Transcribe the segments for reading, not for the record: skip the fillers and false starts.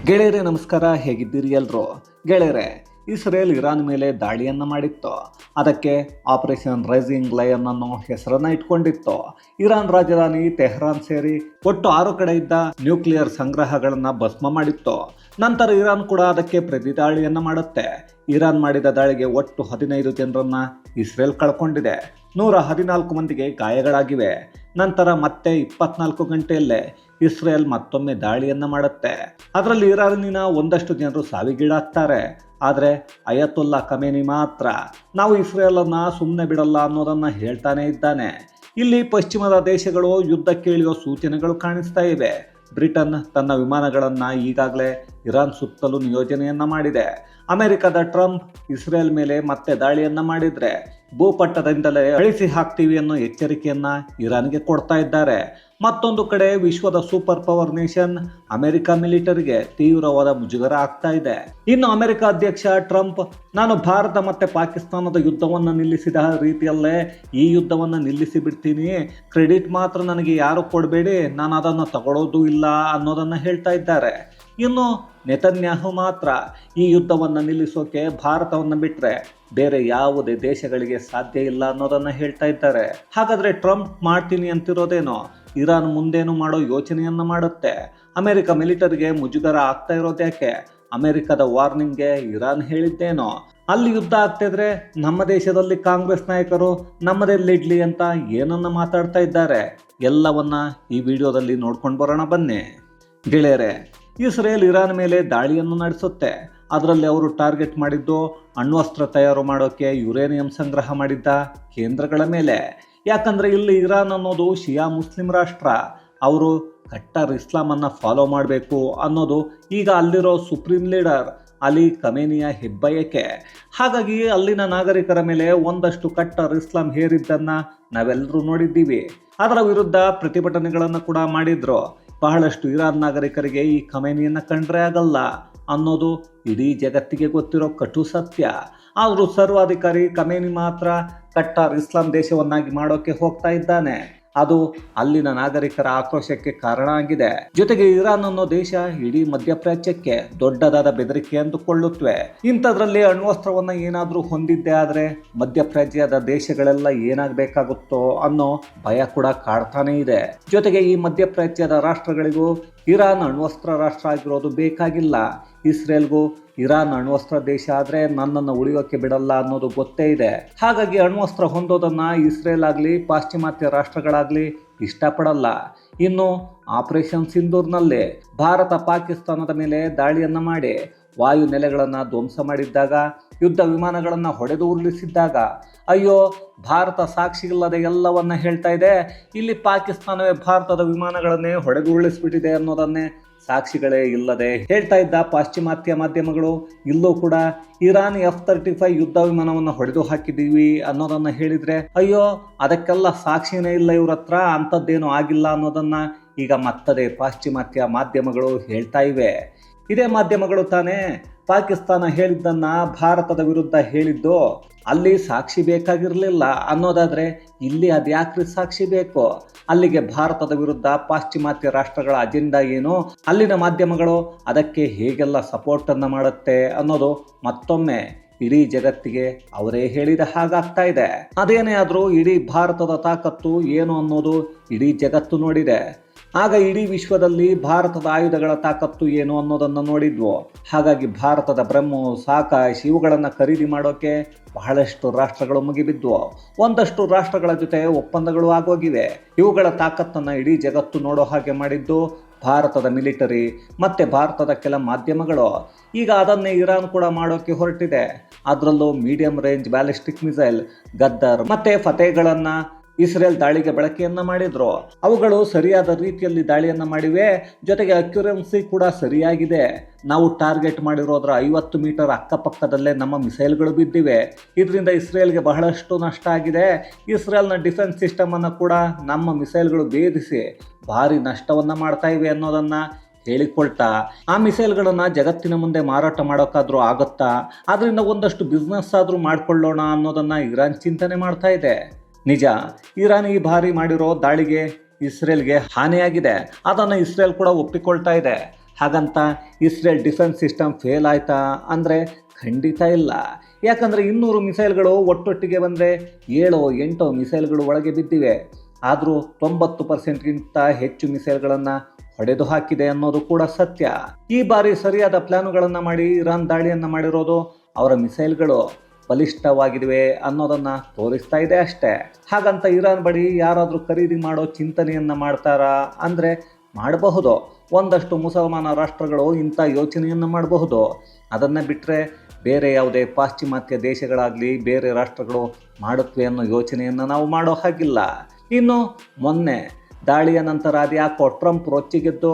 ಗೆಳೆಯರೇ ನಮಸ್ಕಾರ, ಹೇಗಿದ್ದೀರಿ ಎಲ್ಲರೂ? ಗೆಳೆಯರೇ, ಇಸ್ರೇಲ್ ಇರಾನ್ ಮೇಲೆ ದಾಳಿಯನ್ನು ಮಾಡಿತ್ತು. ಅದಕ್ಕೆ ಆಪರೇಷನ್ ರೈಸಿಂಗ್ ಲಯನ್ ಅನ್ನೋ ಹೆಸರನ್ನು ಇಟ್ಕೊಂಡಿತ್ತು. ಇರಾನ್ ರಾಜಧಾನಿ ತೆಹರಾನ್ ಸೇರಿ ಒಟ್ಟು 6 ಕಡೆ ಇದ್ದ ನ್ಯೂಕ್ಲಿಯರ್ ಸಂಗ್ರಹಗಳನ್ನು ಭಸ್ಮ ಮಾಡಿತ್ತು. ನಂತರ ಇರಾನ್ ಕೂಡ ಅದಕ್ಕೆ ಪ್ರತಿದಾಳಿಯನ್ನು ಮಾಡುತ್ತೆ. ಇರಾನ್ ಮಾಡಿದ ದಾಳಿಗೆ ಒಟ್ಟು 15 ಜನರನ್ನ ಇಸ್ರೇಲ್ ಕಳ್ಕೊಂಡಿದೆ. 114 ಮಂದಿಗೆ ಗಾಯಗಳಾಗಿವೆ. ನಂತರ ಮತ್ತೆ 24 ಗಂಟೆಯಲ್ಲೇ ಇಸ್ರೇಲ್ ಮತ್ತೊಮ್ಮೆ ದಾಳಿಯನ್ನು ಮಾಡುತ್ತೆ. ಅದರಲ್ಲಿ ಇರಾನಿನ ಒಂದಷ್ಟು ಜನರು ಸಾವಿಗೀಡಾಗ್ತಾರೆ. ಆದರೆ ಅಯತುಲ್ಲಾ ಖಮೇನಿ ಮಾತ್ರ ನಾವು ಇಸ್ರೇಲನ್ನು ಸುಮ್ಮನೆ ಬಿಡಲ್ಲ ಅನ್ನೋದನ್ನು ಹೇಳ್ತಾನೆ ಇದ್ದಾನೆ. ಇಲ್ಲಿ ಪಶ್ಚಿಮದ ದೇಶಗಳು ಯುದ್ಧಕ್ಕೆ ಇಳಿಯೋ ಸೂಚನೆಗಳು ಕಾಣಿಸ್ತಾ ಇವೆ. ಬ್ರಿಟನ್ ತನ್ನ ವಿಮಾನಗಳನ್ನು ಈಗಾಗಲೇ ಇರಾನ್ ಸುತ್ತಲೂ ನಿಯೋಜನೆಯನ್ನ ಮಾಡಿದೆ. ಅಮೆರಿಕದ ಟ್ರಂಪ್ ಇಸ್ರೇಲ್ ಮೇಲೆ ಮತ್ತೆ ದಾಳಿಯನ್ನ ಮಾಡಿದ್ರೆ ಭೂಪಟ್ಟದಿಂದಲೇ ಅಳಿಸಿ ಹಾಕ್ತೀವಿ ಅನ್ನೋ ಎಚ್ಚರಿಕೆಯನ್ನ ಇರಾನ್ಗೆ ಕೊಡ್ತಾ ಇದ್ದಾರೆ. ಮತ್ತೊಂದು ಕಡೆ ವಿಶ್ವದ ಸೂಪರ್ ಪವರ್ ನೇಷನ್ ಅಮೆರಿಕ ಮಿಲಿಟರಿಗೆ ತೀವ್ರವಾದ ಮುಜುಗರ ಆಗ್ತಾ ಇದೆ. ಇನ್ನು ಅಮೆರಿಕ ಅಧ್ಯಕ್ಷ ಟ್ರಂಪ್, ನಾನು ಭಾರತ ಮತ್ತೆ ಪಾಕಿಸ್ತಾನದ ಯುದ್ಧವನ್ನು ನಿಲ್ಲಿಸಿದ ರೀತಿಯಲ್ಲೇ ಈ ಯುದ್ಧವನ್ನು ನಿಲ್ಲಿಸಿ ಬಿಡ್ತೀನಿ, ಕ್ರೆಡಿಟ್ ಮಾತ್ರ ನನಗೆ ಯಾರು ಕೊಡಬೇಡಿ, ನಾನು ಅದನ್ನು ತಗೊಳ್ಳೋದು ಇಲ್ಲ ಅನ್ನೋದನ್ನು ಹೇಳ್ತಾ ಇದ್ದಾರೆ. ಇನ್ನು ನೆತನ್ಯಾಹು ಮಾತ್ರ ಈ ಯುದ್ಧವನ್ನು ನಿಲ್ಲಿಸೋಕೆ ಭಾರತವನ್ನು ಬಿಟ್ಟರೆ ಬೇರೆ ಯಾವುದೇ ದೇಶಗಳಿಗೆ ಸಾಧ್ಯ ಇಲ್ಲ ಅನ್ನೋದನ್ನು ಹೇಳ್ತಾ ಇದ್ದಾರೆ. ಹಾಗಾದರೆ ಟ್ರಂಪ್ ಮಾಡ್ತೀನಿ ಅಂತಿರೋದೇನೋ ಇರಾನ್ ಮುಂದೇನು ಮಾಡೋ ಯೋಚನೆಯನ್ನು ಮಾಡುತ್ತೆ. ಅಮೆರಿಕ ಮಿಲಿಟರಿಗೆ ಮುಜುಗರ ಆಗ್ತಾ ಇರೋದ್ಯಾಕೆ? ಅಮೆರಿಕದ ವಾರ್ನಿಂಗ್ಗೆ ಇರಾನ್ ಹೇಳಿದ್ದೇನೋ? ಅಲ್ಲಿ ಯುದ್ಧ ಆಗ್ತಿದ್ರೆ ನಮ್ಮ ದೇಶದಲ್ಲಿ ಕಾಂಗ್ರೆಸ್ ನಾಯಕರು ನಮ್ಮದೆಲ್ಲಿಡ್ಲಿ ಅಂತ ಏನನ್ನ ಮಾತಾಡ್ತಾ ಇದ್ದಾರೆ? ಎಲ್ಲವನ್ನ ಈ ವಿಡಿಯೋದಲ್ಲಿ ನೋಡ್ಕೊಂಡು ಬರೋಣ ಬನ್ನಿ. ಗೆಳೆಯರೆ, ಇಸ್ರೇಲ್ ಇರಾನ್ ಮೇಲೆ ದಾಳಿಯನ್ನು ನಡೆಸುತ್ತೆ. ಅದರಲ್ಲಿ ಅವರು ಟಾರ್ಗೆಟ್ ಮಾಡಿದ್ದು ಅಣ್ವಸ್ತ್ರ ತಯಾರು ಮಾಡೋಕೆ ಯುರೇನಿಯಂ ಸಂಗ್ರಹ ಮಾಡಿದ್ದ ಕೇಂದ್ರಗಳ ಮೇಲೆ. ಯಾಕಂದರೆ ಇಲ್ಲಿ ಇರಾನ್ ಅನ್ನೋದು ಶಿಯಾ ಮುಸ್ಲಿಂ ರಾಷ್ಟ್ರ. ಅವರು ಕಟ್ಟರ್ ಇಸ್ಲಾಮನ್ನು ಫಾಲೋ ಮಾಡಬೇಕು ಅನ್ನೋದು ಈಗ ಅಲ್ಲಿರೋ ಸುಪ್ರೀಂ ಲೀಡರ್ ಅಲಿ ಖಮೇನಿಯ ಹೆಬ್ಬಯಕೆ. ಹಾಗಾಗಿ ಅಲ್ಲಿನ ನಾಗರಿಕರ ಮೇಲೆ ಒಂದಷ್ಟು ಕಟ್ಟರ್ ಇಸ್ಲಾಂ ಹೇರಿದ್ದನ್ನು ನಾವೆಲ್ಲರೂ ನೋಡಿದ್ದೀವಿ. ಅದರ ವಿರುದ್ಧ ಪ್ರತಿಭಟನೆಗಳನ್ನು ಕೂಡ ಮಾಡಿದ್ರು. ಬಹಳಷ್ಟು ಇರಾನ್ ನಾಗರಿಕರಿಗೆ ಈ ಖಮೇನಿಯನ್ನು ಕಂಡ್ರೆ ಆಗಲ್ಲ ಅನ್ನೋದು ಇಡೀ ಜಗತ್ತಿಗೆ ಗೊತ್ತಿರೋ ಕಟು ಸತ್ಯ. ಆದರೂ ಸರ್ವಾಧಿಕಾರಿ ಖಮೇನಿ ಮಾತ್ರ ಕಟ್ಟಾರ್ ಇಸ್ಲಾಂ ದೇಶವನ್ನಾಗಿ ಮಾಡೋಕೆ ಹೋಗ್ತಾ ಇದ್ದಾನೆ. ಅದು ಅಲ್ಲಿನ ನಾಗರಿಕರ ಆಕ್ರೋಶಕ್ಕೆ ಕಾರಣ ಆಗಿದೆ. ಜೊತೆಗೆ ಇರಾನ್ ಅನ್ನೋ ದೇಶ ಇಡೀ ಮಧ್ಯಪ್ರಾಚ್ಯಕ್ಕೆ ದೊಡ್ಡದಾದ ಬೆದರಿಕೆ ಅಂದುಕೊಳ್ಳುತ್ತವೆ. ಇಂಥದ್ರಲ್ಲಿ ಅಣ್ವಸ್ತ್ರವನ್ನ ಏನಾದರೂ ಹೊಂದಿದ್ದೆ ಆದರೆ ಮಧ್ಯಪ್ರಾಚ್ಯದ ದೇಶಗಳೆಲ್ಲ ಏನಾಗಬೇಕಾಗುತ್ತೋ ಅನ್ನೋ ಭಯ ಕೂಡ ಕಾಡ್ತಾನೆ ಇದೆ. ಜೊತೆಗೆ ಈ ಮಧ್ಯಪ್ರಾಚ್ಯದ ರಾಷ್ಟ್ರಗಳಿಗೂ ಇರಾನ್ ಅಣ್ವಸ್ತ್ರ ರಾಷ್ಟ್ರ ಆಗಿರೋದು ಬೇಕಾಗಿಲ್ಲ. ಇಸ್ರೇಲ್ಗೂ ಇರಾನ್ ಅಣ್ವಸ್ತ್ರ ದೇಶ ಆದರೆ ನನ್ನನ್ನು ಉಳಿಯೋಕೆ ಬಿಡಲ್ಲ ಅನ್ನೋದು ಗೊತ್ತೇ ಇದೆ. ಹಾಗಾಗಿ ಅಣ್ವಸ್ತ್ರ ಹೊಂದೋದನ್ನು ಇಸ್ರೇಲ್ ಆಗಲಿ ಪಾಶ್ಚಿಮಾತ್ಯ ರಾಷ್ಟ್ರಗಳಾಗಲಿ ಇಷ್ಟಪಡಲ್ಲ. ಇನ್ನು ಆಪರೇಷನ್ ಸಿಂಧೂರ್ನಲ್ಲಿ ಭಾರತ ಪಾಕಿಸ್ತಾನದ ಮೇಲೆ ದಾಳಿಯನ್ನು ಮಾಡಿ ವಾಯು ನೆಲೆಗಳನ್ನು ಧ್ವಂಸ ಮಾಡಿದ್ದಾಗ, ಯುದ್ಧ ವಿಮಾನಗಳನ್ನು ಹೊಡೆದು ಉರುಳಿಸಿದ್ದಾಗ ಅಯ್ಯೋ ಭಾರತ ಸಾಕ್ಷಿಗಿಲ್ಲದೆ ಎಲ್ಲವನ್ನ ಹೇಳ್ತಾ ಇದೆ, ಇಲ್ಲಿ ಪಾಕಿಸ್ತಾನವೇ ಭಾರತದ ವಿಮಾನಗಳನ್ನೇ ಹೊಡೆದು ಉರುಳಿಸ್ಬಿಟ್ಟಿದೆ ಅನ್ನೋದನ್ನೇ ಸಾಕ್ಷಿಗಳೇ ಇಲ್ಲದೆ ಹೇಳ್ತಾ ಇದ್ದ ಪಾಶ್ಚಿಮಾತ್ಯ ಮಾಧ್ಯಮಗಳು ಇಲ್ಲೂ ಕೂಡ ಇರಾನ್ F-35 ಯುದ್ಧ ವಿಮಾನವನ್ನು ಹೊಡೆದು ಹಾಕಿದ್ದೀವಿ ಅನ್ನೋದನ್ನ ಹೇಳಿದ್ರೆ ಅಯ್ಯೋ ಅದಕ್ಕೆಲ್ಲ ಸಾಕ್ಷಿನೇ ಇಲ್ಲ ಇವ್ರ ಹತ್ರ, ಅಂಥದ್ದೇನೂ ಆಗಿಲ್ಲ ಅನ್ನೋದನ್ನ ಈಗ ಮತ್ತದೆ ಪಾಶ್ಚಿಮಾತ್ಯ ಮಾಧ್ಯಮಗಳು ಹೇಳ್ತಾ ಇವೆ. ಇದೇ ಮಾಧ್ಯಮಗಳು ತಾನೇ ಪಾಕಿಸ್ತಾನ ಹೇಳಿದ್ದನ್ನ ಭಾರತದ ವಿರುದ್ಧ ಹೇಳಿದ್ದು. ಅಲ್ಲಿ ಸಾಕ್ಷಿ ಬೇಕಾಗಿರಲಿಲ್ಲ ಅನ್ನೋದಾದ್ರೆ ಇಲ್ಲಿ ಅದ್ಯಾಕ್ರಿ ಸಾಕ್ಷಿ ಬೇಕು? ಅಲ್ಲಿಗೆ ಭಾರತದ ವಿರುದ್ಧ ಪಾಶ್ಚಿಮಾತ್ಯ ರಾಷ್ಟ್ರಗಳ ಅಜೆಂಡಾ ಏನು, ಅಲ್ಲಿನ ಮಾಧ್ಯಮಗಳು ಅದಕ್ಕೆ ಹೇಗೆಲ್ಲ ಸಪೋರ್ಟನ್ನು ಮಾಡುತ್ತೆ ಅನ್ನೋದು ಮತ್ತೊಮ್ಮೆ ಇಡೀ ಜಗತ್ತಿಗೆ ಅವರೇ ಹೇಳಿದ ಹಾಗಾಗ್ತಾ ಇದೆ. ಅದೇನೇ ಆದರೂ ಇಡೀ ಭಾರತದ ತಾಕತ್ತು ಏನು ಅನ್ನೋದು ಇಡೀ ಜಗತ್ತು ನೋಡಿದೆ. ಆಗ ಇಡೀ ವಿಶ್ವದಲ್ಲಿ ಭಾರತದ ಆಯುಧಗಳ ತಾಕತ್ತು ಏನು ಅನ್ನೋದನ್ನು ನೋಡಿದ್ವು. ಹಾಗಾಗಿ ಭಾರತದ ಬ್ರಹ್ಮೋಸ್, ಆಕಾಶ್ ಇವುಗಳನ್ನು ಖರೀದಿ ಮಾಡೋಕೆ ಬಹಳಷ್ಟು ರಾಷ್ಟ್ರಗಳು ಮುಗಿಬಿದ್ವು. ಒಂದಷ್ಟು ರಾಷ್ಟ್ರಗಳ ಜೊತೆ ಒಪ್ಪಂದಗಳು ಆಗೋಗಿವೆ. ಇವುಗಳ ತಾಕತ್ತನ್ನು ಇಡೀ ಜಗತ್ತು ನೋಡೋ ಹಾಗೆ ಮಾಡಿದ್ದು ಭಾರತದ ಮಿಲಿಟರಿ ಮತ್ತು ಭಾರತದ ಕೆಲ ಮಾಧ್ಯಮಗಳು. ಈಗ ಅದನ್ನೇ ಇರಾನ್ ಕೂಡ ಮಾಡೋಕೆ ಹೊರಟಿದೆ. ಅದರಲ್ಲೂ ಮೀಡಿಯಂ ರೇಂಜ್ ಬ್ಯಾಲಿಸ್ಟಿಕ್ ಮಿಸೈಲ್ ಗದ್ದರ್ ಮತ್ತು ಫತೇಗಳನ್ನು ಇಸ್ರೇಲ್ ದಾಳಿಗೆ ಬಳಕೆಯನ್ನ ಮಾಡಿದ್ರು. ಅವುಗಳು ಸರಿಯಾದ ರೀತಿಯಲ್ಲಿ ದಾಳಿಯನ್ನ ಮಾಡಿವೆ. ಜೊತೆಗೆ ಅಕ್ಯುರೆನ್ಸಿ ಕೂಡ ಸರಿಯಾಗಿದೆ. ನಾವು ಟಾರ್ಗೆಟ್ ಮಾಡಿರೋದ್ರ 50 ಮೀಟರ್ ಅಕ್ಕಪಕ್ಕದಲ್ಲೇ ನಮ್ಮ ಮಿಸೈಲ್ಗಳು ಬಿದ್ದಿವೆ. ಇದರಿಂದ ಇಸ್ರೇಲ್ಗೆ ಬಹಳಷ್ಟು ನಷ್ಟ ಆಗಿದೆ. ಇಸ್ರೇಲ್ನ ಡಿಫೆನ್ಸ್ ಸಿಸ್ಟಮ್ ಅನ್ನು ಕೂಡ ನಮ್ಮ ಮಿಸೈಲ್ಗಳು ಭೇದಿಸಿ ಭಾರಿ ನಷ್ಟವನ್ನ ಮಾಡ್ತಾ ಇವೆ ಅನ್ನೋದನ್ನ ಹೇಳಿಕೊಳ್ತಾ ಆ ಮಿಸೈಲ್ಗಳನ್ನು ಜಗತ್ತಿನ ಮುಂದೆ ಮಾರಾಟ ಮಾಡೋಕ್ಕಾದ್ರೂ ಆಗುತ್ತಾ, ಅದರಿಂದ ಒಂದಷ್ಟು ಬಿಸ್ನೆಸ್ ಆದರೂ ಮಾಡಿಕೊಳ್ಳೋಣ ಅನ್ನೋದನ್ನ ಇರಾನ್ ಚಿಂತನೆ ಮಾಡ್ತಾ ಇದೆ. ನಿಜ, ಇರಾನ್ ಈ ಬಾರಿ ಮಾಡಿರೋ ದಾಳಿಗೆ ಇಸ್ರೇಲ್ಗೆ ಹಾನಿಯಾಗಿದೆ. ಅದನ್ನು ಇಸ್ರೇಲ್ ಕೂಡ ಒಪ್ಪಿಕೊಳ್ತಾ ಇದೆ. ಹಾಗಂತ ಇಸ್ರೇಲ್ ಡಿಫೆನ್ಸ್ ಸಿಸ್ಟಮ್ ಫೇಲ್ ಆಯ್ತಾ ಅಂದರೆ ಖಂಡಿತ ಇಲ್ಲ. ಯಾಕಂದರೆ 200 ಮಿಸೈಲ್ಗಳು ಒಟ್ಟೊಟ್ಟಿಗೆ ಬಂದರೆ 7-8 ಮಿಸೈಲ್ಗಳು ಒಳಗೆ ಬಿದ್ದಿವೆ. ಆದರೂ 90%ಗಿಂತ ಹೆಚ್ಚು ಮಿಸೈಲ್ಗಳನ್ನು ಹೊಡೆದು ಹಾಕಿದೆ ಅನ್ನೋದು ಕೂಡ ಸತ್ಯ. ಈ ಬಾರಿ ಸರಿಯಾದ ಪ್ಲಾನುಗಳನ್ನು ಮಾಡಿ ಇರಾನ್ ದಾಳಿಯನ್ನು ಮಾಡಿರೋದು ಅವರ ಮಿಸೈಲ್ಗಳು ಬಲಿಷ್ಠವಾಗಿವೆ ಅನ್ನೋದನ್ನು ತೋರಿಸ್ತಾ ಇದೆ ಅಷ್ಟೇ. ಹಾಗಂತ ಇರಾನ್ ಬಳಿ ಯಾರಾದರೂ ಖರೀದಿ ಮಾಡೋ ಚಿಂತನೆಯನ್ನು ಮಾಡ್ತಾರಾ ಅಂದರೆ ಮಾಡಬಹುದು. ಒಂದಷ್ಟು ಮುಸಲ್ಮಾನ ರಾಷ್ಟ್ರಗಳು ಇಂಥ ಯೋಚನೆಯನ್ನು ಮಾಡಬಹುದು. ಅದನ್ನು ಬಿಟ್ಟರೆ ಬೇರೆ ಯಾವುದೇ ಪಾಶ್ಚಿಮಾತ್ಯ ದೇಶಗಳಾಗಲಿ ಬೇರೆ ರಾಷ್ಟ್ರಗಳು ಮಾಡುತ್ತವೆ ಅನ್ನೋ ಯೋಚನೆಯನ್ನು ನಾವು ಮಾಡೋ ಹಾಗಿಲ್ಲ. ಇನ್ನು ಮೊನ್ನೆ ದಾಳಿಯ ನಂತರ ಅದ್ಯಾಕೋ ಟ್ರಂಪ್ ರೊಚ್ಚಿಗೆದ್ದು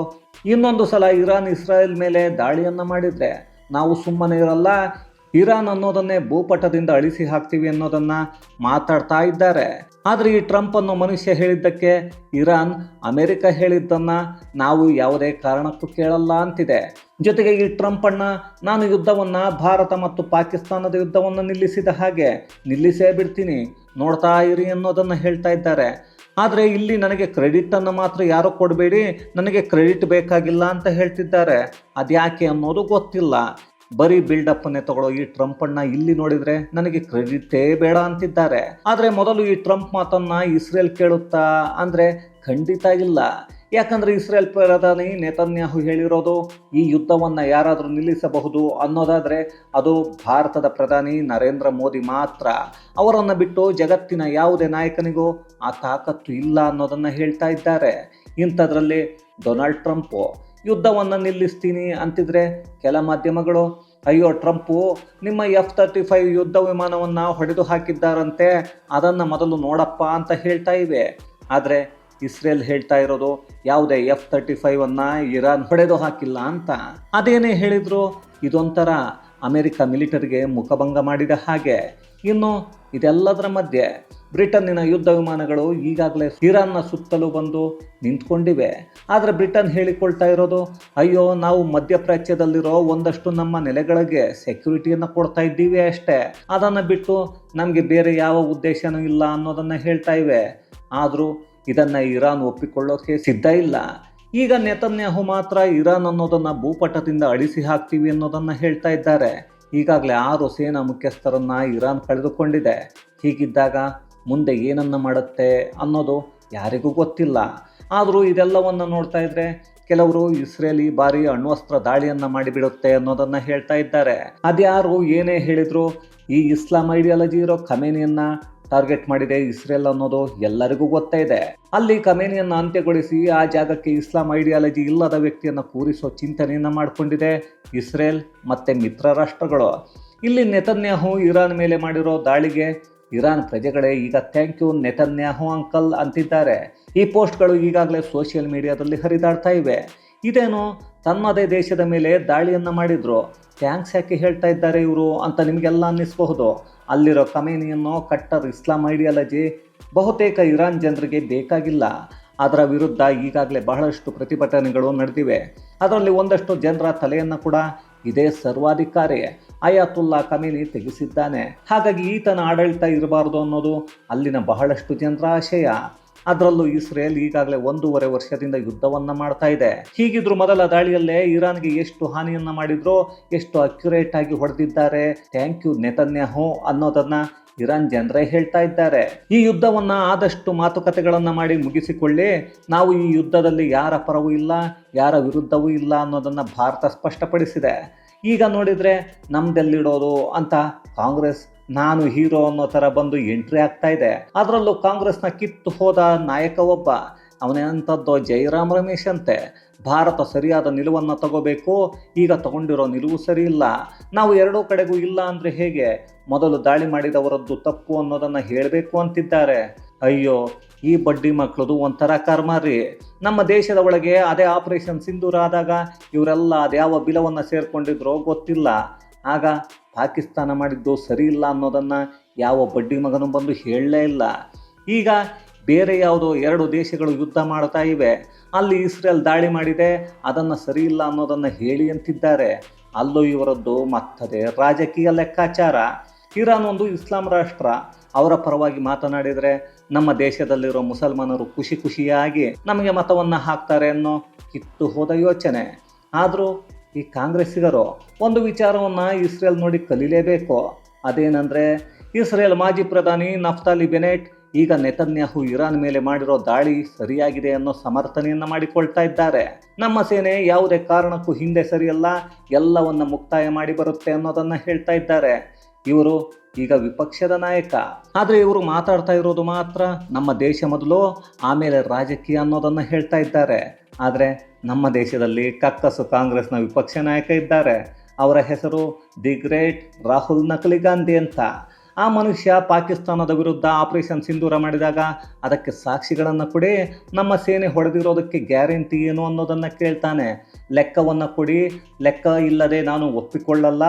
ಇನ್ನೊಂದು ಸಲ ಇರಾನ್ ಇಸ್ರಾಯೇಲ್ ಮೇಲೆ ದಾಳಿಯನ್ನು ಮಾಡಿದರೆ ನಾವು ಸುಮ್ಮನೆ ಇರಲ್ಲ, ಇರಾನ್ ಅನ್ನೋದನ್ನೇ ಭೂಪಟದಿಂದ ಅಳಿಸಿ ಹಾಕ್ತೀವಿ ಅನ್ನೋದನ್ನು ಮಾತಾಡ್ತಾ ಇದ್ದಾರೆ. ಆದರೆ ಈ ಟ್ರಂಪ್ ಅನ್ನೋ ಮನುಷ್ಯ ಹೇಳಿದ್ದಕ್ಕೆ ಇರಾನ್ ಅಮೆರಿಕ ಹೇಳಿದ್ದನ್ನು ನಾವು ಯಾವುದೇ ಕಾರಣಕ್ಕೂ ಕೇಳಲ್ಲ ಅಂತಿದೆ. ಜೊತೆಗೆ ಈ ಟ್ರಂಪ್ ಅಣ್ಣ ನಾನು ಯುದ್ಧವನ್ನು ಭಾರತ ಮತ್ತು ಪಾಕಿಸ್ತಾನದ ಯುದ್ಧವನ್ನು ನಿಲ್ಲಿಸಿದ ಹಾಗೆ ನಿಲ್ಲಿಸೇ ಬಿಡ್ತೀನಿ, ನೋಡ್ತಾ ಇರಿ ಅನ್ನೋದನ್ನು ಹೇಳ್ತಾ ಇದ್ದಾರೆ. ಆದರೆ ಇಲ್ಲಿ ನನಗೆ ಕ್ರೆಡಿಟನ್ನು ಮಾತ್ರ ಯಾರೂ ಕೊಡಬೇಡಿ, ನನಗೆ ಕ್ರೆಡಿಟ್ ಬೇಕಾಗಿಲ್ಲ ಅಂತ ಹೇಳ್ತಿದ್ದಾರೆ. ಅದ್ಯಾಕೆ ಅನ್ನೋದು ಗೊತ್ತಿಲ್ಲ. ಬರೀ ಬಿಲ್ಡಪ್ಪನ್ನೇ ತಗೊಳ್ಳೋ ಈ ಟ್ರಂಪ್ ಅಣ್ಣ ಇಲ್ಲಿ ನೋಡಿದರೆ ನನಗೆ ಕ್ರೆಡಿಟೇ ಬೇಡ ಅಂತಿದ್ದಾರೆ. ಆದರೆ ಮೊದಲು ಈ ಟ್ರಂಪ್ ಮಾತನ್ನು ಇಸ್ರೇಲ್ ಕೇಳುತ್ತಾ ಅಂದರೆ ಖಂಡಿತ ಇಲ್ಲ. ಯಾಕಂದರೆ ಇಸ್ರೇಲ್ ಪ್ರಧಾನಿ ನೆತನ್ಯಾಹು ಹೇಳಿರೋದು ಈ ಯುದ್ಧವನ್ನು ಯಾರಾದರೂ ನಿಲ್ಲಿಸಬಹುದು ಅನ್ನೋದಾದರೆ ಅದು ಭಾರತದ ಪ್ರಧಾನಿ ನರೇಂದ್ರ ಮೋದಿ ಮಾತ್ರ. ಅವರನ್ನು ಬಿಟ್ಟು ಜಗತ್ತಿನ ಯಾವುದೇ ನಾಯಕನಿಗೂ ಆ ತಾಕತ್ತು ಇಲ್ಲ ಅನ್ನೋದನ್ನು ಹೇಳ್ತಾ ಇದ್ದಾರೆ. ಇಂಥದ್ರಲ್ಲಿ ಡೊನಾಲ್ಡ್ ಟ್ರಂಪು ಯುದ್ಧವನ್ನು ನಿಲ್ಲಿಸ್ತೀನಿ ಅಂತಿದ್ರೆ ಕೆಲ ಮಾಧ್ಯಮಗಳು ಅಯ್ಯೋ ಟ್ರಂಪು ನಿಮ್ಮ F-35 ಯುದ್ಧ ವಿಮಾನವನ್ನು ಹೊಡೆದು ಹಾಕಿದ್ದಾರಂತೆ, ಅದನ್ನು ಮೊದಲು ನೋಡಪ್ಪ ಅಂತ ಹೇಳ್ತಾ ಇವೆ. ಆದರೆ ಇಸ್ರೇಲ್ ಹೇಳ್ತಾ ಇರೋದು ಯಾವುದೇ F-35 ಇರಾನ್ ಹೊಡೆದು ಹಾಕಿಲ್ಲ ಅಂತ. ಅದೇನೇ ಹೇಳಿದ್ರು ಇದೊಂಥರ ಅಮೆರಿಕ ಮಿಲಿಟರಿಗೆ ಮುಖಭಂಗ ಮಾಡಿದ ಹಾಗೆ. ಇನ್ನು ಇದೆಲ್ಲದರ ಮಧ್ಯೆ ಬ್ರಿಟನ್ನಿನ ಯುದ್ಧ ವಿಮಾನಗಳು ಈಗಾಗಲೇ ಇರಾನ್ನ ಸುತ್ತಲೂ ಬಂದು ನಿಂತ್ಕೊಂಡಿವೆ. ಆದರೆ ಬ್ರಿಟನ್ ಹೇಳಿಕೊಳ್ತಾ ಇರೋದು ಅಯ್ಯೋ ನಾವು ಮಧ್ಯಪ್ರಾಚ್ಯದಲ್ಲಿರೋ ಒಂದಷ್ಟು ನಮ್ಮ ನೆಲೆಗಳಿಗೆ ಸೆಕ್ಯೂರಿಟಿಯನ್ನು ಕೊಡ್ತಾ ಇದ್ದೀವಿ ಅಷ್ಟೇ, ಅದನ್ನು ಬಿಟ್ಟು ನಮಗೆ ಬೇರೆ ಯಾವ ಉದ್ದೇಶನೂ ಇಲ್ಲ ಅನ್ನೋದನ್ನು ಹೇಳ್ತಾ ಇವೆ. ಆದರೂ ಇದನ್ನು ಇರಾನ್ ಒಪ್ಪಿಕೊಳ್ಳೋಕೆ ಸಿದ್ಧ ಇಲ್ಲ. ಈಗ ನೆತನ್ಯಾಹು ಮಾತ್ರ ಇರಾನ್ ಅನ್ನೋದನ್ನು ಭೂಪಟದಿಂದ ಅಳಿಸಿ ಹಾಕ್ತೀವಿ ಅನ್ನೋದನ್ನು ಹೇಳ್ತಾ ಇದ್ದಾರೆ. ಈಗಾಗಲೇ 6 ಸೇನಾ ಮುಖ್ಯಸ್ಥರನ್ನು ಇರಾನ್ ಕಳೆದುಕೊಂಡಿದೆ. ಹೀಗಿದ್ದಾಗ ಮುಂದೆ ಏನನ್ನು ಮಾಡುತ್ತೆ ಅನ್ನೋದು ಯಾರಿಗೂ ಗೊತ್ತಿಲ್ಲ. ಆದರೂ ಇದೆಲ್ಲವನ್ನು ನೋಡ್ತಾ ಇದ್ರೆ ಕೆಲವರು ಇಸ್ರೇಲ್ ಈ ಬಾರಿ ಅಣ್ವಸ್ತ್ರ ದಾಳಿಯನ್ನು ಮಾಡಿಬಿಡುತ್ತೆ ಅನ್ನೋದನ್ನು ಹೇಳ್ತಾ ಇದ್ದಾರೆ. ಅದ್ಯಾರು ಏನೇ ಹೇಳಿದ್ರು ಈ ಇಸ್ಲಾಂ ಐಡಿಯಾಲಜಿ ಇರೋ ಖಮೇನಿಯನ್ನು ಟಾರ್ಗೆಟ್ ಮಾಡಿದೆ ಇಸ್ರೇಲ್ ಅನ್ನೋದು ಎಲ್ಲರಿಗೂ ಗೊತ್ತೇ ಇದೆ. ಅಲ್ಲಿ ಖಮೇನಿಯನ್ನು ಅಂತ್ಯಗೊಳಿಸಿ ಆ ಜಾಗಕ್ಕೆ ಇಸ್ಲಾಂ ಐಡಿಯಾಲಜಿ ಇಲ್ಲದ ವ್ಯಕ್ತಿಯನ್ನು ಕೂರಿಸೋ ಚಿಂತನೆಯನ್ನು ಮಾಡಿಕೊಂಡಿದೆ ಇಸ್ರೇಲ್ ಮತ್ತು ಮಿತ್ರ ರಾಷ್ಟ್ರಗಳು. ಇಲ್ಲಿ ನೆತನ್ಯಾಹು ಇರಾನ್ ಮೇಲೆ ಮಾಡಿರೋ ದಾಳಿಗೆ ಇರಾನ್ ಪ್ರಜೆಗಳೇ ಈಗ ಥ್ಯಾಂಕ್ ಯು ನೆತನ್ಯಾಹು ಅಂಕಲ್ ಅಂತಿದ್ದಾರೆ. ಈ ಪೋಸ್ಟ್ಗಳು ಈಗಾಗಲೇ ಸೋಷಿಯಲ್ ಮೀಡಿಯಾದಲ್ಲಿ ಹರಿದಾಡ್ತಾ ಇವೆ. ಇದೇನು ತನ್ನದೇ ದೇಶದ ಮೇಲೆ ದಾಳಿಯನ್ನು ಮಾಡಿದ್ರು, ಥ್ಯಾಂಕ್ಸ್ ಯಾಕೆ ಹೇಳ್ತಾ ಇದ್ದಾರೆ ಇವರು ಅಂತ ನಿಮಗೆಲ್ಲ ಅನ್ನಿಸಬಹುದು. ಅಲ್ಲಿರೋ ಖಮೇನಿಯನ್ನು ಕಟ್ಟರ್ ಇಸ್ಲಾಂ ಐಡಿಯಾಲಜಿ ಬಹುತೇಕ ಇರಾನ್ ಜನರಿಗೆ ಬೇಕಾಗಿಲ್ಲ. ಅದರ ವಿರುದ್ಧ ಈಗಾಗಲೇ ಬಹಳಷ್ಟು ಪ್ರತಿಭಟನೆಗಳು ನಡೆದಿವೆ. ಅದರಲ್ಲಿ ಒಂದಷ್ಟು ಜನರ ತಲೆಯನ್ನು ಕೂಡ ಇದೇ ಸರ್ವಾಧಿಕಾರಿ ಅಯಾತುಲ್ಲಾ ಖಮೇನಿ ತೆಗೆಸಿದ್ದಾನೆ. ಹಾಗಾಗಿ ಈತನ ಆಡಳಿತ ಇರಬಾರ್ದು ಅನ್ನೋದು ಅಲ್ಲಿನ ಬಹಳಷ್ಟು ಜನರ ಆಶಯ. ಅದರಲ್ಲೂ ಇಸ್ರೇಲ್ ಈಗಾಗಲೇ 1.5 ವರ್ಷದಿಂದ ಯುದ್ಧವನ್ನು ಮಾಡ್ತಾ ಇದೆ. ಹೀಗಿದ್ರು ಮೊದಲ ದಾಳಿಯಲ್ಲೇ ಇರಾನ್ಗೆ ಎಷ್ಟು ಹಾನಿಯನ್ನು ಮಾಡಿದ್ರು, ಎಷ್ಟು ಅಕ್ಯುರೇಟ್ ಆಗಿ ಹೊಡೆದಿದ್ದಾರೆ, ಥ್ಯಾಂಕ್ ಯು ನೆತನ್ಯಾಹು ಅನ್ನೋದನ್ನ ಇರಾನ್ ಜನರೇ ಹೇಳ್ತಾ ಇದ್ದಾರೆ. ಈ ಯುದ್ಧವನ್ನು ಆದಷ್ಟು ಮಾತುಕತೆಗಳನ್ನು ಮಾಡಿ ಮುಗಿಸಿಕೊಳ್ಳಿ, ನಾವು ಈ ಯುದ್ಧದಲ್ಲಿ ಯಾರ ಪರವೂ ಇಲ್ಲ ಯಾರ ವಿರುದ್ಧವೂ ಇಲ್ಲ ಅನ್ನೋದನ್ನು ಭಾರತ ಸ್ಪಷ್ಟಪಡಿಸಿದೆ. ಈಗ ನೋಡಿದರೆ ನಮ್ದೆಲ್ಲಿಡೋದು ಅಂತ ಕಾಂಗ್ರೆಸ್ ನಾನು ಹೀರೋ ಅನ್ನೋ ಥರ ಬಂದು ಎಂಟ್ರಿ ಆಗ್ತಾ ಇದೆ. ಅದರಲ್ಲೂ ಕಾಂಗ್ರೆಸ್ನ ಕಿತ್ತು ಹೋದ ನಾಯಕ ಒಬ್ಬ, ಅವನೇನಂಥದ್ದು ಜೈರಾಮ್ ರಮೇಶ್ ಅಂತೆ. ಭಾರತ ಸರಿಯಾದ ನಿಲುವನ್ನು ತಗೋಬೇಕು, ಈಗ ತಗೊಂಡಿರೋ ನಿಲುವು ಸರಿ ಇಲ್ಲ, ನಾವು ಎರಡೂ ಕಡೆಗೂ ಇಲ್ಲ ಅಂದರೆ ಹೇಗೆ, ಮೊದಲು ದಾಳಿ ಮಾಡಿದವರದ್ದು ತಪ್ಪು ಅನ್ನೋದನ್ನು ಹೇಳಬೇಕು ಅಂತಿದ್ದಾರೆ. ಅಯ್ಯೋ ಈ ಬಡ್ಡಿ ಮಕ್ಕಳದು ಒಂಥರ ಕರ್ಮ ರೀ. ನಮ್ಮ ದೇಶದ ಒಳಗೆ ಅದೇ ಆಪರೇಷನ್ ಸಿಂಧೂರ ಆದಾಗ ಇವರೆಲ್ಲ ಅದ್ಯಾವ ಬಿಲವನ್ನು ಸೇರ್ಕೊಂಡಿದ್ರೋ ಗೊತ್ತಿಲ್ಲ. ಆಗ ಪಾಕಿಸ್ತಾನ ಮಾಡಿದ್ದು ಸರಿ ಇಲ್ಲ ಅನ್ನೋದನ್ನು ಯಾವ ಬಡ್ಡಿ ಮಗನೂ ಬಂದು ಹೇಳಲೇ ಇಲ್ಲ. ಈಗ ಬೇರೆ ಯಾವುದೋ 2 ದೇಶಗಳು ಯುದ್ಧ ಮಾಡ್ತಾ ಇವೆ, ಅಲ್ಲಿ ಇಸ್ರೇಲ್ ದಾಳಿ ಮಾಡಿದೆ, ಅದನ್ನು ಸರಿ ಇಲ್ಲ ಅನ್ನೋದನ್ನು ಹೇಳಿ ಅಂತಿದ್ದಾರೆ. ಅಲ್ಲೂ ಇವರದ್ದು ಮತ್ತದೇ ರಾಜಕೀಯ ಲೆಕ್ಕಾಚಾರ. ಇರಾನ್ ಒಂದು ಇಸ್ಲಾಂ ರಾಷ್ಟ್ರ, ಅವರ ಪರವಾಗಿ ಮಾತನಾಡಿದರೆ ನಮ್ಮ ದೇಶದಲ್ಲಿರೋ ಮುಸಲ್ಮಾನರು ಖುಷಿಯಾಗಿ ನಮಗೆ ಮತವನ್ನು ಹಾಕ್ತಾರೆ ಅನ್ನೋ ಕಿತ್ತು ಹೋದ ಯೋಚನೆ. ಆದರೂ ಈ ಕಾಂಗ್ರೆಸ್ಸಿಗರು ಒಂದು ವಿಚಾರವನ್ನು ಇಸ್ರೇಲ್ ನೋಡಿ ಕಲೀಲೇಬೇಕು. ಅದೇನೆಂದರೆ, ಇಸ್ರೇಲ್ ಮಾಜಿ ಪ್ರಧಾನಿ ನಫ್ತಾಲಿ ಬೆನೆಟ್ ಈಗ ನೆತನ್ಯಾಹು ಇರಾನ್ ಮೇಲೆ ಮಾಡಿರೋ ದಾಳಿ ಸರಿಯಾಗಿದೆ ಅನ್ನೋ ಸಮರ್ಥನೆಯನ್ನು ಮಾಡಿಕೊಳ್ತಾ ಇದ್ದಾರೆ. ನಮ್ಮ ಸೇನೆ ಯಾವುದೇ ಕಾರಣಕ್ಕೂ ಹಿಂದೆ ಸರಿಯಲ್ಲ, ಎಲ್ಲವನ್ನ ಮುಕ್ತಾಯ ಮಾಡಿ ಬರುತ್ತೆ ಅನ್ನೋದನ್ನು ಹೇಳ್ತಾ ಇದ್ದಾರೆ. ಇವರು ಈಗ ವಿಪಕ್ಷದ ನಾಯಕ. ಆದರೆ ಇವರು ಮಾತಾಡ್ತಾ ಇರೋದು ಮಾತ್ರ ನಮ್ಮ ದೇಶ ಮೊದಲು, ಆಮೇಲೆ ರಾಜಕೀಯ ಅನ್ನೋದನ್ನು ಹೇಳ್ತಾ ಇದ್ದಾರೆ. ಆದರೆ ನಮ್ಮ ದೇಶದಲ್ಲಿ ಕಕ್ಕಸು ಕಾಂಗ್ರೆಸ್ನ ವಿಪಕ್ಷ ನಾಯಕ ಇದ್ದಾರೆ. ಅವರ ಹೆಸರು ದಿ ಗ್ರೇಟ್ ರಾಹುಲ್ ನಕಲಿ ಗಾಂಧಿ ಅಂತ. ಆ ಮನುಷ್ಯ ಪಾಕಿಸ್ತಾನದ ವಿರುದ್ಧ ಆಪರೇಷನ್ ಸಿಂಧೂರ ಮಾಡಿದಾಗ ಅದಕ್ಕೆ ಸಾಕ್ಷಿಗಳನ್ನು ಕೊಡಿ, ನಮ್ಮ ಸೇನೆ ಹೊಡೆದಿರೋದಕ್ಕೆ ಗ್ಯಾರಂಟಿ ಏನು ಅನ್ನೋದನ್ನು ಕೇಳ್ತಾನೆ. ಲೆಕ್ಕವನ್ನು ಕೊಡಿ, ಲೆಕ್ಕ ಇಲ್ಲದೆ ನಾನು ಒಪ್ಪಿಕೊಳ್ಳಲ್ಲ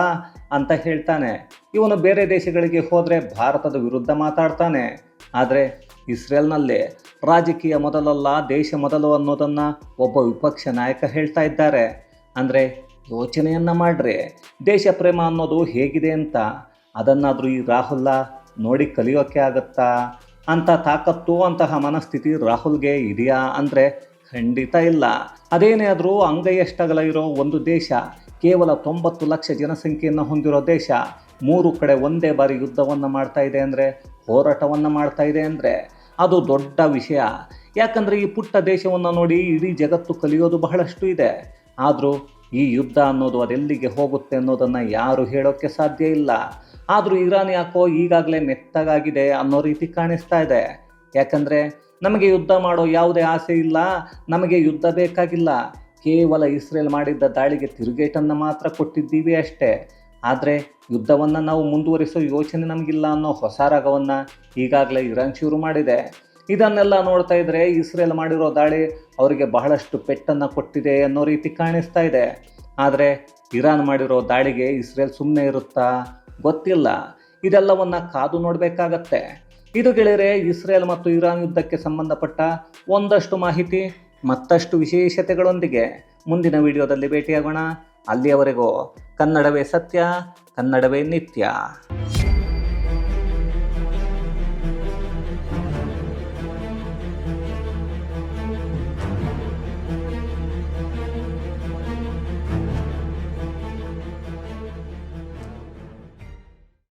ಅಂತ ಹೇಳ್ತಾನೆ. ಇವನು ಬೇರೆ ದೇಶಗಳಿಗೆ ಹೋದರೆ ಭಾರತದ ವಿರುದ್ಧ ಮಾತಾಡ್ತಾನೆ. ಆದರೆ ಇಸ್ರೇಲ್ನಲ್ಲಿ ರಾಜಕೀಯ ಮೊದಲಲ್ಲ, ದೇಶ ಮೊದಲು ಅನ್ನೋದನ್ನು ಒಬ್ಬ ವಿಪಕ್ಷ ನಾಯಕ ಹೇಳ್ತಾ ಇದ್ದಾರೆ. ಅಂದರೆ ಯೋಚನೆಯನ್ನು ಮಾಡ್ರಿ, ದೇಶ ಪ್ರೇಮ ಅನ್ನೋದು ಹೇಗಿದೆ ಅಂತ. ಅದನ್ನಾದರೂ ಈ ರಾಹುಲ್ಲ ನೋಡಿ ಕಲಿಯೋಕ್ಕೆ ಆಗುತ್ತಾ? ಅಂಥ ತಾಕತ್ತು, ಅಂತಹ ಮನಸ್ಥಿತಿ ರಾಹುಲ್ಗೆ ಇದೆಯಾ ಅಂದರೆ ಖಂಡಿತ ಇಲ್ಲ. ಅದೇನೇ ಆದರೂ ಅಂಗೈಯಷ್ಟಗಲ ಇರೋ ಒಂದು ದೇಶ, ಕೇವಲ 90 ಲಕ್ಷ ಜನಸಂಖ್ಯೆಯನ್ನು ಹೊಂದಿರೋ ದೇಶ 3 ಕಡೆ ಒಂದೇ ಬಾರಿ ಯುದ್ಧವನ್ನು ಮಾಡ್ತಾ ಇದೆ ಅಂದರೆ, ಹೋರಾಟವನ್ನು ಮಾಡ್ತಾ ಇದೆ ಅಂದರೆ ಅದು ದೊಡ್ಡ ವಿಷಯ. ಯಾಕಂದರೆ ಈ ಪುಟ್ಟ ದೇಶವನ್ನು ನೋಡಿ ಇಡೀ ಜಗತ್ತು ಕಲಿಯೋದು ಬಹಳಷ್ಟು ಇದೆ. ಆದರೂ ಈ ಯುದ್ಧ ಅನ್ನೋದು ಅದೆಲ್ಲಿಗೆ ಹೋಗುತ್ತೆ ಅನ್ನೋದನ್ನು ಯಾರು ಹೇಳೋಕ್ಕೆ ಸಾಧ್ಯ ಇಲ್ಲ. ಆದರೂ ಇರಾನ್ ಯಾಕೋ ಈಗಾಗಲೇ ಮೆತ್ತಗಾಗಿದೆ ಅನ್ನೋ ರೀತಿ ಕಾಣಿಸ್ತಾ ಇದೆ. ಯಾಕಂದರೆ ನಮಗೆ ಯುದ್ಧ ಮಾಡೋ ಯಾವುದೇ ಆಸೆ ಇಲ್ಲ, ನಮಗೆ ಯುದ್ಧ ಬೇಕಾಗಿಲ್ಲ, ಕೇವಲ ಇಸ್ರೇಲ್ ಮಾಡಿದ್ದ ದಾಳಿಗೆ ತಿರುಗೇಟನ್ನು ಮಾತ್ರ ಕೊಟ್ಟಿದ್ದೀವಿ ಅಷ್ಟೇ. ಆದರೆ ಯುದ್ಧವನ್ನು ನಾವು ಮುಂದುವರಿಸೋ ಯೋಚನೆ ನಮಗಿಲ್ಲ ಅನ್ನೋ ಹೊಸ ರಾಗವನ್ನು ಈಗಾಗಲೇ ಇರಾನ್ ಶುರು ಮಾಡಿದೆ. ಇದನ್ನೆಲ್ಲ ನೋಡ್ತಾ ಇದ್ದರೆ ಇಸ್ರೇಲ್ ಮಾಡಿರೋ ದಾಳಿ ಅವರಿಗೆ ಬಹಳಷ್ಟು ಪೆಟ್ಟನ್ನು ಕೊಟ್ಟಿದೆ ಅನ್ನೋ ರೀತಿ ಕಾಣಿಸ್ತಾ ಇದೆ. ಆದರೆ ಇರಾನ್ ಮಾಡಿರೋ ದಾಳಿಗೆ ಇಸ್ರೇಲ್ ಸುಮ್ಮನೆ ಇರುತ್ತಾ ಗೊತ್ತಿಲ್ಲ. ಇದೆಲ್ಲವನ್ನು ಕಾದು ನೋಡಬೇಕಾಗತ್ತೆ. ಇದು ಗೆಳೆಯರೆ, ಇಸ್ರೇಲ್ ಮತ್ತು ಇರಾನ್ ಯುದ್ಧಕ್ಕೆ ಸಂಬಂಧಪಟ್ಟ ಒಂದಷ್ಟು ಮಾಹಿತಿ ಮತ್ತಷ್ಟು ವಿಶೇಷತೆಗಳೊಂದಿಗೆ ಮುಂದಿನ ವಿಡಿಯೋದಲ್ಲಿ ಭೇಟಿಯಾಗೋಣ. ಅಲ್ಲಿಯವರೆಗೂ ಕನ್ನಡವೇ ಸತ್ಯ, ಕನ್ನಡವೇ ನಿತ್ಯ.